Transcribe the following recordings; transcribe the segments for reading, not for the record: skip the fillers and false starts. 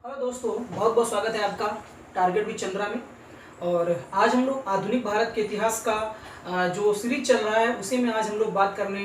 Hello दोस्तों, बहुत बहुत स्वागत है आपका टारगेट विद चंद्रा में। और आज हम लोग आधुनिक भारत के इतिहास का जो सीरीज चल रहा है उसी में आज हम लोग बात करने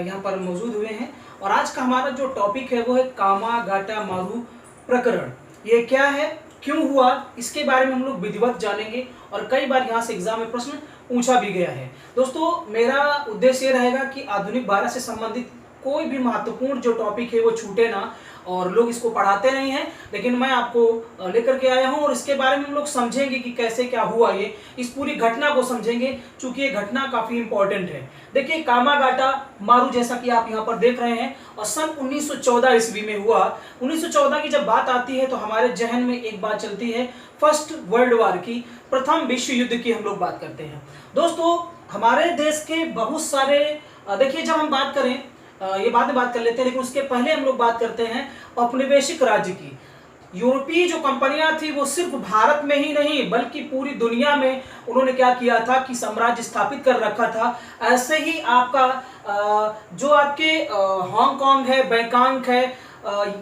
यहाँ पर मौजूद हुए हैं। और आज का हमारा जो टॉपिक है वो है कामागाटा मारू प्रकरण। ये क्या है, क्यों हुआ, इसके बारे में हम लोग विधिवत जानेंगे। और कई बार यहाँ से एग्जाम में प्रश्न पूछा भी गया है। दोस्तों, मेरा उद्देश्य ये रहेगा कि आधुनिक भारत से संबंधित कोई भी महत्वपूर्ण जो टॉपिक है वो छूटे ना। और लोग इसको पढ़ाते नहीं हैं, लेकिन मैं आपको लेकर के आया हूं और इसके बारे में हम लोग समझेंगे कि कैसे क्या हुआ। ये इस पूरी घटना को समझेंगे, चूंकि ये घटना काफी इंपॉर्टेंट है। देखिए, कामागाटा मारू जैसा कि आप यहाँ पर देख रहे हैं, और सन 1914 ईस्वी में हुआ। 1914 की जब बात आती है तो हमारे जहन में एक बात चलती है फर्स्ट वर्ल्ड वॉर की, प्रथम विश्व युद्ध की हम लोग बात करते हैं। दोस्तों, हमारे देश के बहुत सारे देखिए, जब हम बात करें, ये बाद में बात कर लेते हैं, लेकिन उसके पहले हम लोग बात करते हैं औपनिवेशिक राज्य की। यूरोपीय जो कंपनियां थी वो सिर्फ भारत में ही नहीं बल्कि पूरी दुनिया में उन्होंने क्या किया था कि साम्राज्य स्थापित कर रखा था। ऐसे ही आपका जो आपके हांगकांग है, बैंकॉक है,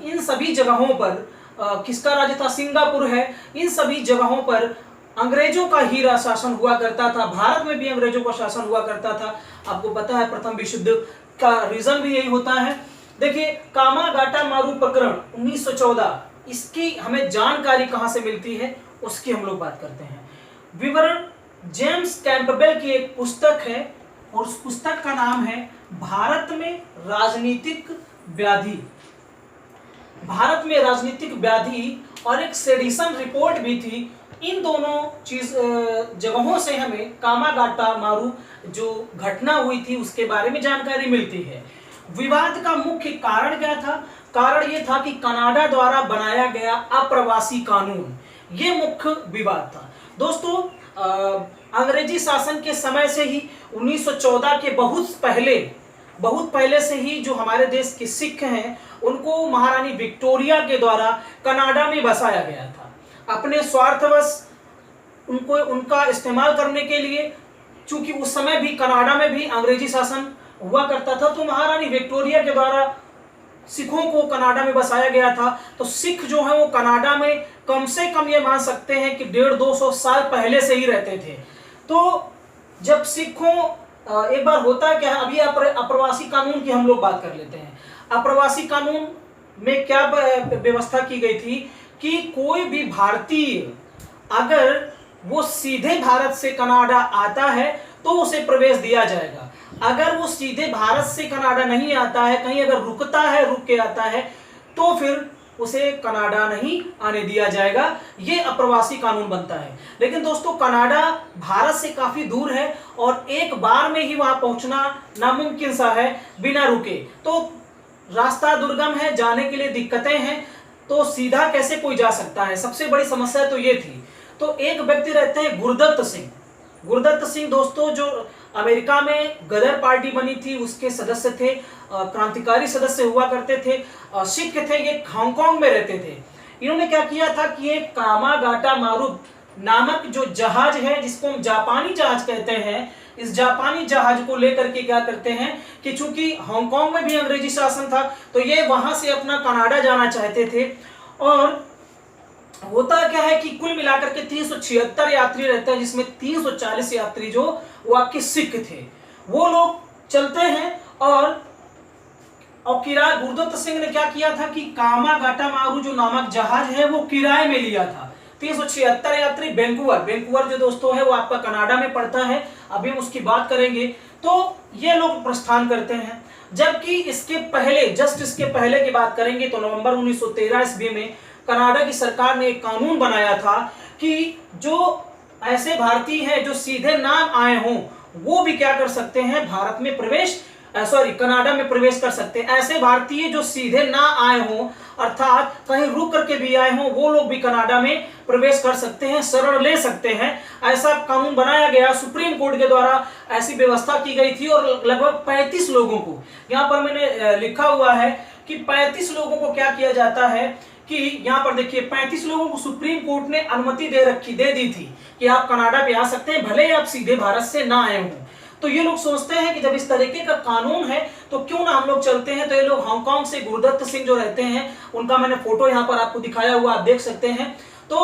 इन सभी जगहों पर किसका राज्य था, सिंगापुर है, इन सभी जगहों पर अंग्रेजों का ही शासन हुआ करता था। भारत में भी अंग्रेजों का शासन हुआ करता था। आपको पता है प्रथम विश्व युद्ध का रीजन भी यही होता है। देखिए, कामागाटा मारू प्रकरण 1914, इसकी हमें जानकारी कहां से मिलती है उसकी हम लोग बात करते हैं। विवरण जेम्स कैंपबेल की एक पुस्तक है और उस पुस्तक का नाम है भारत में राजनीतिक व्याधि। भारत में राजनीतिक व्याधि, और एक सेडिशन रिपोर्ट भी थी। इन दोनों जगहों से हमें कामागाटा मारू जो घटना हुई थी उसके बारे में जानकारी मिलती है। विवाद का मुख्य कारण क्या था? कारण यह था कि कनाडा द्वारा बनाया गया अप्रवासी कानून, ये मुख्य विवाद था। दोस्तों, अंग्रेजी शासन के समय से ही 1914 के बहुत पहले से ही जो हमारे देश के सिख हैं उनको महारानी विक्टोरिया के द्वारा कनाडा में बसाया गया था। अपने स्वार्थवश उनको उनका इस्तेमाल करने के लिए, चूंकि उस समय भी कनाडा में भी अंग्रेजी शासन हुआ करता था, तो महारानी विक्टोरिया के द्वारा सिखों को कनाडा में बसाया गया था। तो सिख जो है वो कनाडा में कम से कम ये मान सकते हैं कि 150-200 साल पहले से ही रहते थे। तो जब सिखों एक बार होता क्या है, अभी अप्रवासी कानून की हम लोग बात कर लेते हैं। अप्रवासी कानून में क्या व्यवस्था की गई थी कि कोई भी भारतीय अगर वो सीधे भारत से कनाडा आता है तो उसे प्रवेश दिया जाएगा। अगर वो सीधे भारत से कनाडा नहीं आता है, कहीं अगर रुकता है, रुक के आता है, तो फिर उसे कनाडा नहीं आने दिया जाएगा। ये अप्रवासी कानून बनता है। लेकिन दोस्तों, कनाडा भारत से काफी दूर है और एक बार में ही वहां पहुंचना नामुमकिन सा है बिना रुके। तो रास्ता दुर्गम है, जाने के लिए दिक्कतें हैं, तो सीधा कैसे कोई जा सकता है? सबसे बड़ी समस्या तो ये थी। तो एक व्यक्ति रहते हैं गुरदत्त सिंह। गुरदत्त सिंह दोस्तों, जो अमेरिका में गदर पार्टी बनी थी उसके सदस्य थे, क्रांतिकारी सदस्य हुआ करते थे, सिख थे, ये हांगकांग में रहते थे। इन्होंने क्या किया था कि ये कामागाटा मारू नामक जो जहाज है, जिसको हम जापानी जहाज कहते हैं, इस जापानी जहाज को लेकर के क्या करते हैं कि चूंकि हांगकांग में भी अंग्रेजी शासन था तो ये वहां से अपना कनाडा जाना चाहते थे। और होता क्या है कि कुल मिलाकर के 376 यात्री रहते हैं, जिसमें 340 यात्री जो वो आपके सिख थे। वो लोग चलते हैं और किराए, गुरदत्त सिंह ने क्या किया था कि कामागाटा मारू जो नामक जहाज है वो किराए में लिया था। 376 यात्री। वैंकूवर जो दोस्तों है वो आपका कनाडा में पड़ता है, अभी हम उसकी बात करेंगे। तो ये लोग प्रस्थान करते हैं। जबकि इसके पहले की बात करेंगे तो नवंबर 1913 ईस्वी में कनाडा की सरकार ने एक कानून बनाया था कि जो ऐसे भारतीय हैं जो सीधे ना आए हों वो भी क्या कर सकते हैं, भारत में कनाडा में प्रवेश कर सकते हैं। ऐसे भारतीय जो सीधे ना आए हों, अर्थात कहीं रुक करके भी आए हों, वो लोग भी कनाडा में प्रवेश कर सकते हैं, शरण ले सकते हैं। ऐसा कानून बनाया गया, सुप्रीम कोर्ट के द्वारा ऐसी व्यवस्था की गई थी। और लगभग 35 लोगों को, यहाँ पर मैंने लिखा हुआ है कि 35 लोगों को क्या किया जाता है कि यहाँ पर देखिए 35 लोगों को सुप्रीम कोर्ट ने अनुमति दे दी थी कि आप कनाडा पे आ सकते हैं, भले ही आप सीधे भारत से ना आए हों। तो ये लोग सोचते हैं कि जब इस तरीके का कानून है तो क्यों ना हम लोग चलते हैं। तो ये लोग हांगकांग से गुरदत्त सिंह जो रहते हैं, उनका मैंने फोटो यहाँ पर आपको दिखाया हुआ, आप देख सकते हैं। तो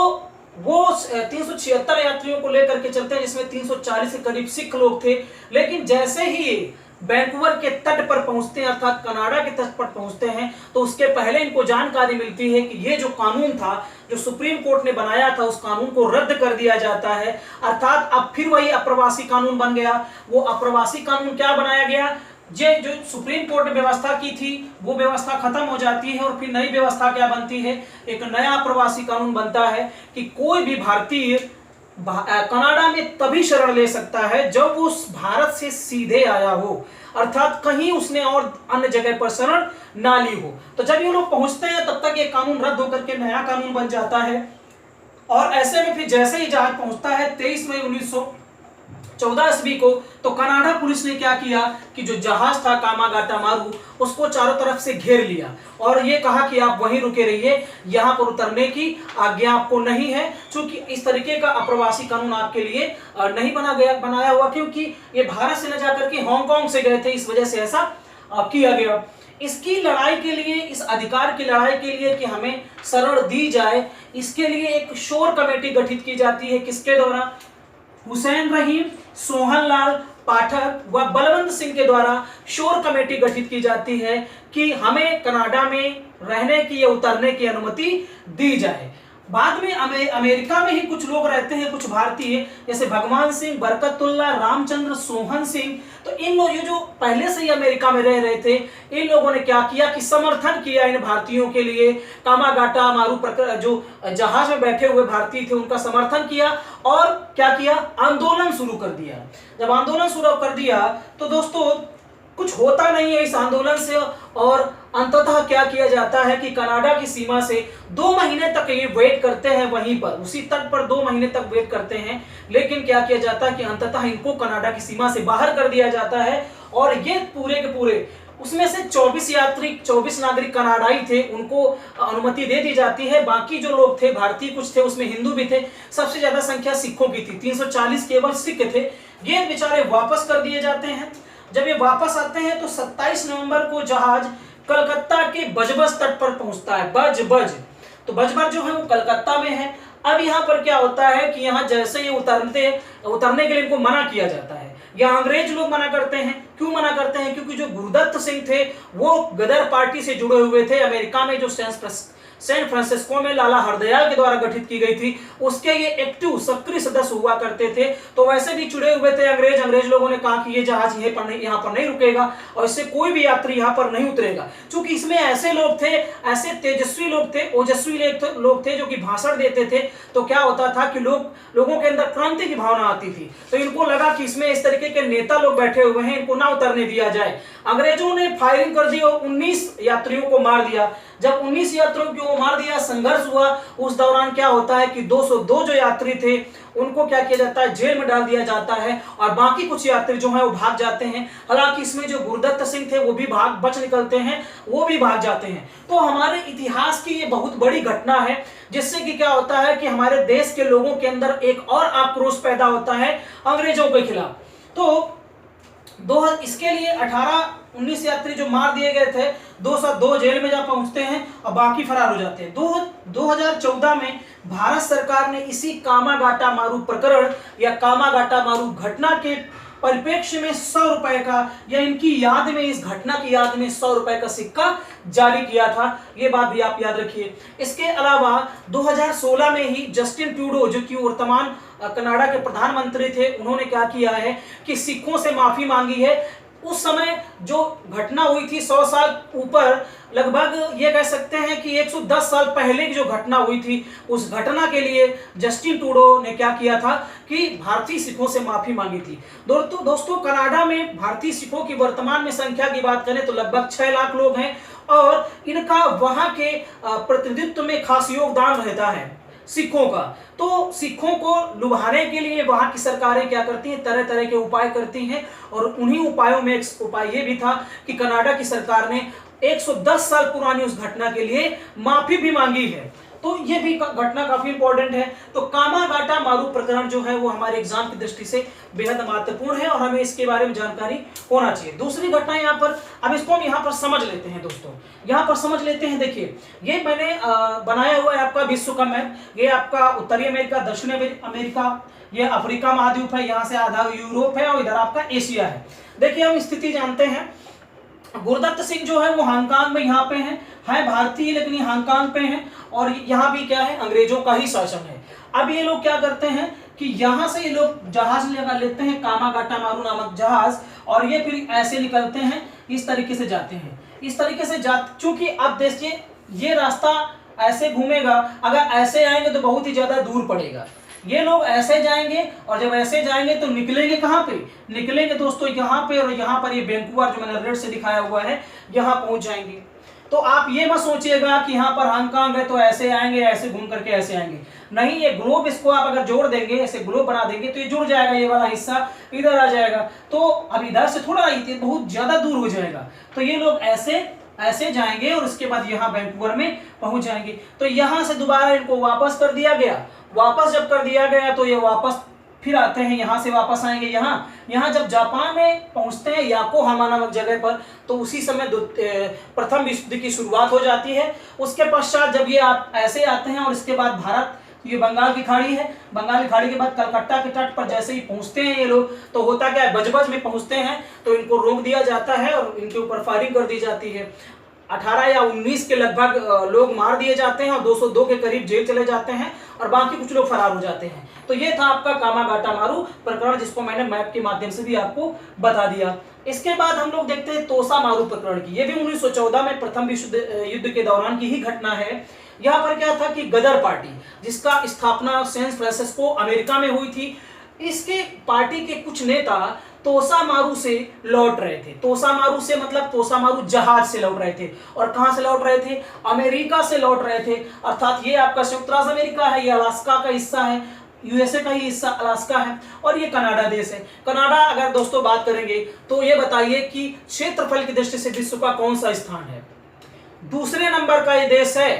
वो 376 यात्रियों को लेकर के चलते हैं, जिसमें 340 के करीब सिख लोग थे। लेकिन जैसे ही वैंकूवर के तट पर पहुंचते हैं, अर्थात कनाडा के तट पर पहुंचते हैं, तो उसके पहले इनको जानकारी मिलती है कि ये जो कानून था, जो सुप्रीम कोर्ट ने बनाया था, उस कानून को रद्द कर दिया जाता है। अर्थात अब फिर वही अप्रवासी कानून बन गया। वो अप्रवासी कानून क्या बनाया गया, ये जो सुप्रीम कोर्ट ने व्यवस्था की थी वो व्यवस्था खत्म हो जाती है और फिर नई व्यवस्था क्या बनती है, एक नया अप्रवासी कानून बनता है कि कोई भी भारतीय कनाडा में तभी शरण ले सकता है जब वो भारत से सीधे आया हो, अर्थात कहीं उसने और अन्य जगह पर शरण ना ली हो। तो जब ये लोग पहुंचते हैं तब तक ये कानून रद्द होकर के नया कानून बन जाता है। और ऐसे में फिर जैसे ही जहाज पहुंचता है 23 मई 1914 ईस्वी को, तो कनाडा पुलिस ने क्या किया कि जो जहाज था कामागाटा मारू, उसको चारों तरफ से घेर लिया और ये कहा कि आप वहीं रुके रहिए, यहाँ पर उतरने की आज्ञा आपको नहीं है, क्योंकि इस तरीके का अप्रवासी कानून आपके लिए नहीं बनाया हुआ, क्योंकि ये भारत से न जाकर के हांगकांग से गए थे, इस वजह से ऐसा किया गया। इसकी लड़ाई के लिए, इस अधिकार की लड़ाई के लिए कि हमें शरण दी जाए, इसके लिए एक शोर कमेटी गठित की जाती है। किसके द्वारा? हुसैन रहीम, सोहन लाल पाठक व बलवंत सिंह के द्वारा शोर कमेटी गठित की जाती है कि हमें कनाडा में रहने की या उतरने की अनुमति दी जाए। बाद में अमेरिका में ही कुछ लोग रहते हैं, कुछ भारतीय, जैसे भगवान सिंह, बरकतुल्ला, रामचंद्र, सोहन सिंह। तो इन लोग, ये जो पहले से ही अमेरिका में रह रहे थे, इन लोगों ने क्या किया कि समर्थन किया इन भारतीयों के लिए। कामागाटा मारू जो जहाज में बैठे हुए भारतीय थे उनका समर्थन किया और क्या किया, आंदोलन शुरू कर दिया। जब आंदोलन शुरू कर दिया तो दोस्तों कुछ होता नहीं है इस आंदोलन से, और अंततः क्या किया जाता है कि कनाडा की सीमा से 2 महीने तक ये वेट करते हैं, वहीं पर उसी तट पर 2 महीने तक वेट करते हैं। लेकिन क्या किया जाता है कि अंततः इनको कनाडा की सीमा से बाहर कर दिया जाता है और ये पूरे के पूरे, उसमें से 24 नागरिक कनाडाई थे, उनको अनुमति दे दी जाती है। बाकी जो लोग थे भारतीय कुछ थे, उसमें हिंदू भी थे, सबसे ज्यादा संख्या सिखों की थी, 340 केवल सिख थे। ये बेचारे वापस कर दिए जाते हैं। जब ये वापस आते हैं तो 27 नवंबर को जहाज कलकत्ता के बजबज तट पर पहुंचता है। बजबज, तो बजबज जो है वो कलकत्ता में है। अब यहाँ पर क्या होता है कि यहाँ जैसे ये उतरने के लिए इनको मना किया जाता है, या अंग्रेज लोग मना करते हैं। क्यों मना करते हैं? क्योंकि जो गुरदत्त सिंह थे वो गदर पार्टी से जुड़े हुए थे। अमेरिका में जो सैन फ्रांसिस्को में लाला हरदयाल के द्वारा गठित की गई थी, उसके ये एक्टिव सक्रिय सदस्य हुआ करते थे। तो वैसे भी जुड़े हुए थे अंग्रेज लोगों ने कहा कि ये जहाज यहाँ पर नहीं रुकेगा और इससे कोई भी यात्री यहाँ पर नहीं उतरेगा, क्योंकि इसमें ऐसे लोग थे, ऐसे तेजस्वी लोग थे, ओजस्वी लोग थे जो कि भाषण देते थे। तो क्या होता था कि लोगों के अंदर क्रांति की भावना आती थी। तो इनको लगा कि इसमें इस तरीके के नेता लोग बैठे हुए हैं, इनको ना उतरने दिया जाए। अंग्रेजों ने फायरिंग कर दी और 19 यात्रियों को मार दिया। जब 19 यात्रियों को मार दिया, संघर्ष हुआ। उस दौरान क्या होता है कि 202 जो यात्री थे उनको क्या किया जाता है, जेल में डाल दिया जाता है और बाकी कुछ यात्री जो है वो भाग जाते हैं। हालांकि इसमें जो गुरदत्त सिंह थे वो भी बच निकलते हैं, वो भी भाग जाते हैं। तो हमारे इतिहास की ये बहुत बड़ी घटना है, जिससे कि क्या होता है कि हमारे देश के लोगों के अंदर एक और आक्रोश पैदा होता है अंग्रेजों के खिलाफ। तो इसके लिए 19 यात्री जो मार दिए गए थे, 202 जेल में जा पहुंचते हैं और बाकी फरार हो जाते हैं। 2014 में भारत सरकार ने इसी कामागाटा मारू प्रकरण या कामागाटा मारू घटना के परिप्रेक्ष्य में 100 रुपए का, या इनकी याद में, इस घटना की याद में 100 रुपए का सिक्का जारी किया था। ये बात भी आप याद रखिए। इसके अलावा 2016 में ही जस्टिन ट्रूडो, जो कि वर्तमान कनाडा के प्रधानमंत्री थे, उन्होंने क्या किया है कि सिखों से माफी मांगी है। उस समय जो घटना हुई थी 100 साल ऊपर, लगभग ये कह सकते हैं कि 110 साल पहले की जो घटना हुई थी, उस घटना के लिए जस्टिन ट्रूडो ने क्या किया था कि भारतीय सिखों से माफी मांगी थी। दोस्तों कनाडा में भारतीय सिखों की वर्तमान में संख्या की बात करें तो लगभग 6 लाख लोग हैं और इनका वहां के प्रतिनिधित्व में खास योगदान रहता है सिखों का। तो सिखों को लुभाने के लिए वहां की सरकारें क्या करती हैं, तरह तरह के उपाय करती हैं, और उन्हीं उपायों में एक उपाय ये भी था कि कनाडा की सरकार ने 110 साल पुरानी उस घटना के लिए माफी भी मांगी है। तो ये भी घटना काफी इंपॉर्टेंट है। तो कामागाटा मारू प्रकरण जो है वो हमारे एग्जाम की दृष्टि से बेहद महत्वपूर्ण है और हमें इसके बारे में जानकारी होना चाहिए। दूसरी घटना यहाँ पर, अब इसको हम यहाँ पर समझ लेते हैं दोस्तों, यहाँ पर समझ लेते हैं। देखिए ये मैंने बनाया हुआ है आपका विश्व का मैप। ये आपका उत्तरी अमेरिका, दक्षिणी अमेरिका, ये अफ्रीका महाद्वीप है, यहाँ से आधा यूरोप है और इधर आपका एशिया है। देखिए हम स्थिति जानते हैं, गुरदत्त सिंह जो है वो हांगकांग में यहाँ पे है भारतीय लेकिन ये हांगकांग पे हैं और यहाँ भी क्या है, अंग्रेजों का ही शासन है। अब ये लोग क्या करते हैं कि यहाँ से ये लोग जहाज लगा लेते हैं, कामागाटा मारू नामक जहाज, और ये फिर ऐसे निकलते हैं, इस तरीके से जाते हैं, इस तरीके से चूंकि अब देखिए ये रास्ता ऐसे घूमेगा, अगर ऐसे आएंगे तो बहुत ही ज्यादा दूर पड़ेगा। ये लोग ऐसे जाएंगे और जब ऐसे जाएंगे तो निकलेंगे कहाँ पे, निकलेंगे दोस्तों यहाँ पे, और यहाँ पर ये वैंकूवर जो मैंने रेड से दिखाया हुआ है यहाँ पहुंच जाएंगे। तो आप ये मत सोचिएगा कि यहाँ पर हांगकांग है तो ऐसे आएंगे, ऐसे घूम करके ऐसे आएंगे, नहीं। ये ग्लोब, इसको आप अगर जोड़ देंगे, ऐसे ग्लोब बना देंगे तो ये जुड़ जाएगा, ये वाला हिस्सा इधर आ जाएगा। तो अब इधर से थोड़ा बहुत ज्यादा दूर हो जाएगा। तो ये लोग ऐसे जाएंगे और उसके बाद यहाँ वैंकूवर में पहुंच जाएंगे। तो यहाँ से दोबारा इनको वापस कर दिया गया। वापस जब कर दिया गया तो ये वापस फिर आते हैं, यहाँ से वापस आएंगे यहाँ जब जापान में पहुंचते हैं याकोहामा नामक जगह पर, तो उसी समय प्रथम विश्व युद्ध की शुरुआत हो जाती है। उसके पश्चात जब ये आप ऐसे आते हैं और इसके बाद भारत, ये बंगाल की खाड़ी है, बंगाल की खाड़ी के बाद कलकत्ता के तट पर जैसे ही पहुंचते हैं ये लोग, तो होता क्या है, बजबज में पहुंचते हैं तो इनको रोक दिया जाता है और इनके ऊपर फायरिंग कर दी जाती है। 18 या 19 के लगभग लोग मार दिए जाते हैं और 202 के करीब जेल चले जाते हैं और बाकी कुछ लोग फरार हो जाते हैं। तो ये था आपका कामागाटा मारू प्रकरण, जिसको मैंने मैप के माध्यम से भी आपको बता दिया। इसके बाद हम लोग देखते हैं तोसा मारू प्रकरण की। ये भी 1914 में प्रथम विश्व युद्ध के दौरान की ही घटना है। यहाँ पर क्या था कि गदर पार्टी, जिसका स्थापना सैन फ्रांसिस्को अमेरिका में हुई थी, इसके पार्टी के कुछ नेता तोसा मारू से लौट रहे थे। तोसा मारू से मतलब तोसा मारू जहाज से लौट रहे थे। और कहां से लौट रहे थे, अमेरिका से लौट रहे थे। अर्थात ये आपका संयुक्त राज्य अमेरिका है, ये अलास्का का हिस्सा है, यूएसए का ही हिस्सा अलास्का है, और ये कनाडा देश है। कनाडा अगर दोस्तों बात करेंगे तो ये बताइए कि क्षेत्रफल की दृष्टि से विश्व का कौन सा स्थान है, दूसरे नंबर का ये देश है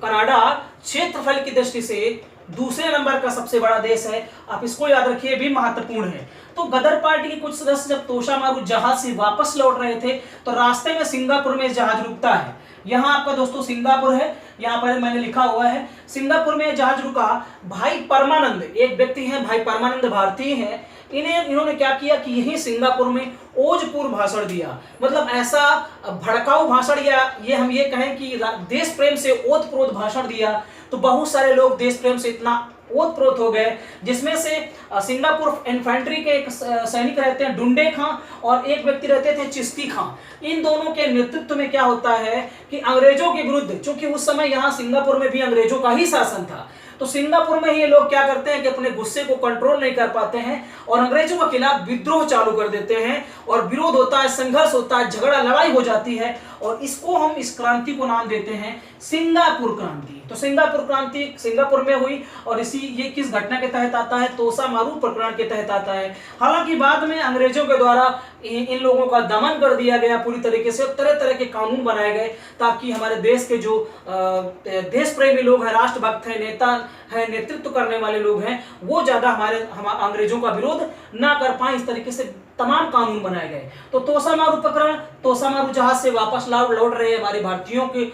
कनाडा। क्षेत्रफल की दृष्टि से दूसरे नंबर का सबसे बड़ा देश है, आप इसको याद रखिए, भी महत्वपूर्ण है। तो गदर पार्टी के कुछ सदस्य जब तोसा मारू जहाज से वापस लौट रहे थे तो रास्ते में सिंगापुर में जहाज रुकता है। यहाँ आपका दोस्तों सिंगापुर है, यहाँ पर मैंने लिखा हुआ है सिंगापुर में जहाज रुका। भाई परमानंद एक व्यक्ति हैं, भाई परमानंद भारतीय हैं, इन्होंने क्या किया कि यही सिंगापुर में ओजपूर्ण भाषण दिया। मतलब ऐसा भड़काऊ भाषण, या ये हम ये कहें कि देश प्रेम से ओतप्रोत भाषण दिया। तो बहुत सारे लोग देश प्रेम से इतना ओतप्रोत हो गए, जिसमें से सिंगापुर इन्फेंट्री के एक सैनिक रहते हैं डुंडे खां, और एक व्यक्ति रहते थे चिश्ती खां। इन दोनों के नेतृत्व में क्या होता है कि अंग्रेजों के विरुद्ध, चूंकि उस समय यहाँ सिंगापुर में भी अंग्रेजों का ही शासन था, तो सिंगापुर में ये लोग क्या करते हैं कि अपने गुस्से को कंट्रोल नहीं कर पाते हैं और अंग्रेजों के खिलाफ विद्रोह चालू कर देते हैं, और विरोध होता है, संघर्ष होता है, झगड़ा लड़ाई हो जाती है, और इसको हम इस क्रांति को नाम देते हैं सिंगापुर क्रांति। तो सिंगापुर क्रांति सिंगापुर में हुई, और ये किस घटना के तहत आता है, तोसा मारू प्रकरण के तहत आता है। हालांकि बाद में अंग्रेजों के द्वारा इन लोगों का दमन कर दिया गया पूरी तरीके से, तरह तरह के कानून बनाए गए ताकि हमारे देश के जो देश प्रेमी लोग हैं, राष्ट्रभक्त हैं, नेता हैं, नेतृत्व करने वाले लोग हैं, वो ज्यादा हम अंग्रेजों का विरोध ना कर पाए। इस तरीके से तमाम कानून बनाए गए। तो तोसा मारू प्रकरण, तोसा मारू जहाज से वापस लौट रहे हमारे भारतीयों के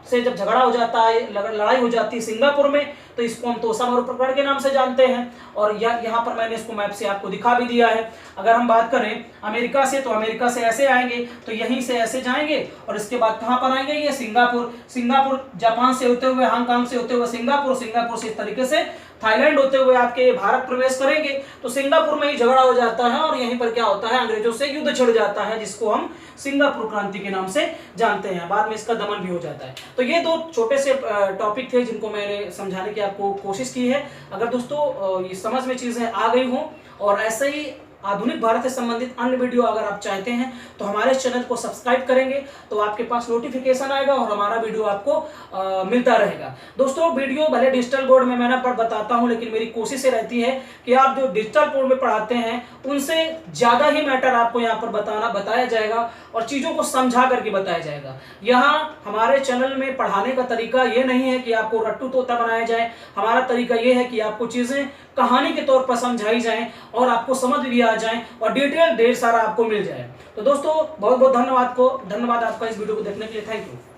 से जब झगड़ा हो जाता है, लड़ाई हो जाती है सिंगापुर में, तो इसको हम तोसा मारू प्रकरण के नाम से जानते हैं। और यहाँ पर मैंने इसको मैप से आपको दिखा भी दिया है। अगर हम बात करें अमेरिका से, तो अमेरिका से ऐसे आएंगे, तो यहीं से ऐसे जाएंगे और इसके बाद कहाँ पर आएंगे, ये सिंगापुर जापान से होते हुए, हांगकांग से होते हुए सिंगापुर से इस तरीके से थाईलैंड होते हुए आपके भारत प्रवेश करेंगे। तो सिंगापुर में ही झगड़ा हो जाता है और यहीं पर क्या होता है, अंग्रेजों से युद्ध छिड़ जाता है, जिसको हम सिंगापुर क्रांति के नाम से जानते हैं। बाद में इसका दमन भी हो जाता है। तो ये दो छोटे से टॉपिक थे जिनको मैंने समझाने की आपको कोशिश की है। अगर दोस्तों ये समझ में चीजें आ गई हों और ऐसे ही आधुनिक भारत से संबंधित अन्य वीडियो अगर आप चाहते हैं तो हमारे चैनल को सब्सक्राइब करेंगे, तो आपके पास नोटिफिकेशन आएगा और हमारा वीडियो आपको मिलता रहेगा। दोस्तों वीडियो भले डिजिटल बोर्ड में मैंने बताता हूं, लेकिन मेरी कोशिश रहती है कि आप जो डिजिटल बोर्ड में पढ़ाते हैं उनसे ज़्यादा ही मैटर आपको यहाँ पर बताया जाएगा और चीज़ों को समझा करके बताया जाएगा। यहाँ हमारे चैनल में पढ़ाने का तरीका ये नहीं है कि आपको रट्टू तोता बनाया जाए। हमारा तरीका ये है कि आपको चीज़ें कहानी के तौर पर समझाई जाएं और आपको समझ भी आ जाएं और डिटेल ढेर सारा आपको मिल जाए। तो दोस्तों बहुत बहुत धन्यवाद आपका इस वीडियो को देखने के लिए। Thank you.